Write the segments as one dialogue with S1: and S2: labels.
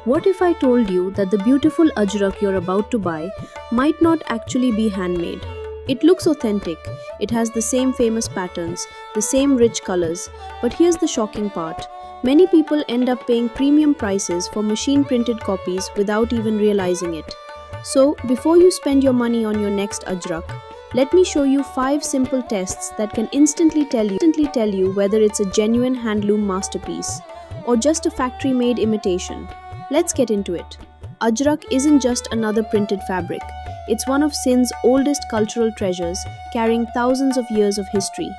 S1: What if I told you that the beautiful Ajrak you're about to buy might not actually be handmade? It looks authentic, it has the same famous patterns, the same rich colors, but here's the shocking part. Many people end up paying premium prices for machine-printed copies without even realizing it. So, before you spend your money on your next Ajrak, let me show you 5 simple tests that can instantly tell you whether it's a genuine handloom masterpiece or just a factory-made imitation. Let's get into it. Ajrak isn't just another printed fabric. It's one of Sindh's oldest cultural treasures, carrying thousands of years of history.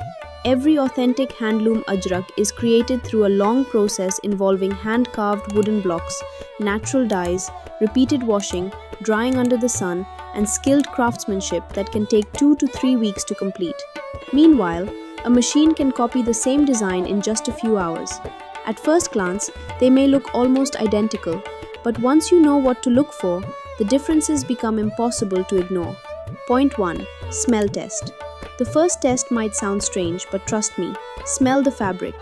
S1: Every authentic handloom Ajrak is created through a long process involving hand-carved wooden blocks, natural dyes, repeated washing, drying under the sun, and skilled craftsmanship that can take 2 to 3 weeks to complete. Meanwhile, a machine can copy the same design in just a few hours. At first glance, they may look almost identical, but once you know what to look for, the differences become impossible to ignore. Point 1. Smell test. The first test might sound strange, but trust me, smell the fabric.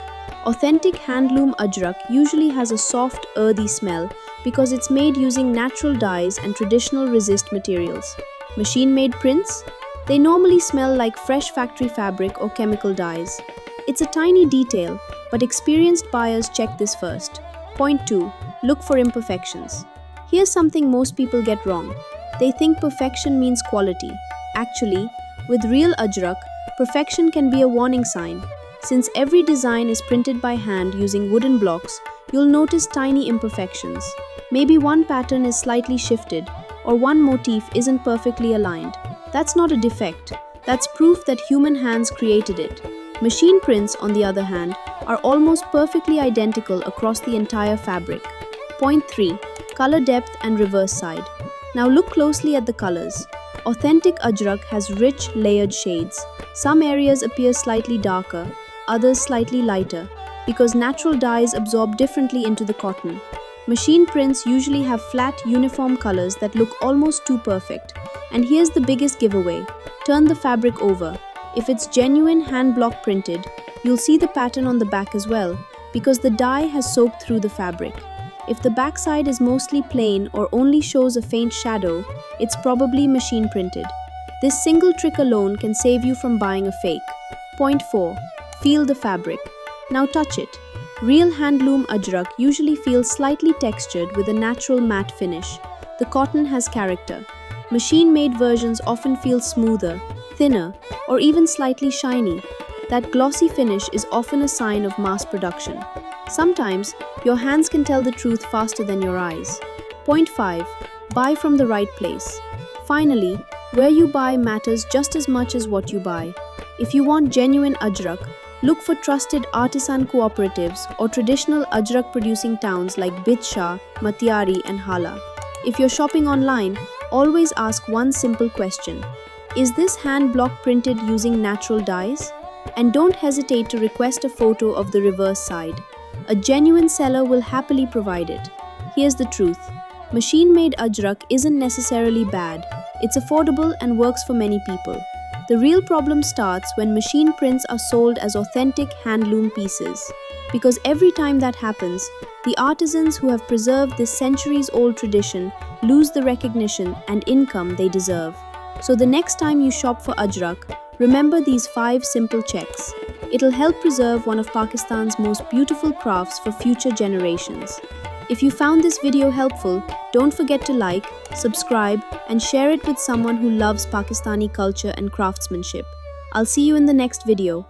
S1: Authentic handloom Ajrak usually has a soft, earthy smell because it's made using natural dyes and traditional resist materials. Machine-made prints? They normally smell like fresh factory fabric or chemical dyes. It's a tiny detail, but experienced buyers check this first. Point 2. Look for imperfections. Here's something most people get wrong. They think perfection means quality. Actually, with real Ajrak, perfection can be a warning sign. Since every design is printed by hand using wooden blocks, you'll notice tiny imperfections. Maybe one pattern is slightly shifted, or one motif isn't perfectly aligned. That's not a defect. That's proof that human hands created it. Machine prints, on the other hand, are almost perfectly identical across the entire fabric. Point 3. Color depth and reverse side. Now look closely at the colors. Authentic Ajrak has rich, layered shades. Some areas appear slightly darker, others slightly lighter, because natural dyes absorb differently into the cotton. Machine prints usually have flat, uniform colors that look almost too perfect. And here's the biggest giveaway. Turn the fabric over. If it's genuine hand-block printed, you'll see the pattern on the back as well, because the dye has soaked through the fabric. If the backside is mostly plain or only shows a faint shadow, it's probably machine printed. This single trick alone can save you from buying a fake. Point 4. Feel the fabric. Now touch it. Real handloom Ajrak usually feels slightly textured with a natural matte finish. The cotton has character. Machine-made versions often feel smoother, thinner, or even slightly shiny. That glossy finish is often a sign of mass production. Sometimes, your hands can tell the truth faster than your eyes. Point 5. Buy from the right place. Finally, where you buy matters just as much as what you buy. If you want genuine Ajrak, look for trusted artisan cooperatives or traditional Ajrak producing towns like Bidshah, Matiari, and Hala. If you're shopping online, always ask one simple question. Is this hand block printed using natural dyes? And don't hesitate to request a photo of the reverse side. A genuine seller will happily provide it. Here's the truth. Machine-made Ajrak isn't necessarily bad. It's affordable and works for many people. The real problem starts when machine prints are sold as authentic handloom pieces. Because every time that happens, the artisans who have preserved this centuries-old tradition lose the recognition and income they deserve. So the next time you shop for Ajrak, remember these 5 simple checks. It'll help preserve one of Pakistan's most beautiful crafts for future generations. If you found this video helpful, don't forget to like, subscribe, and share it with someone who loves Pakistani culture and craftsmanship. I'll see you in the next video.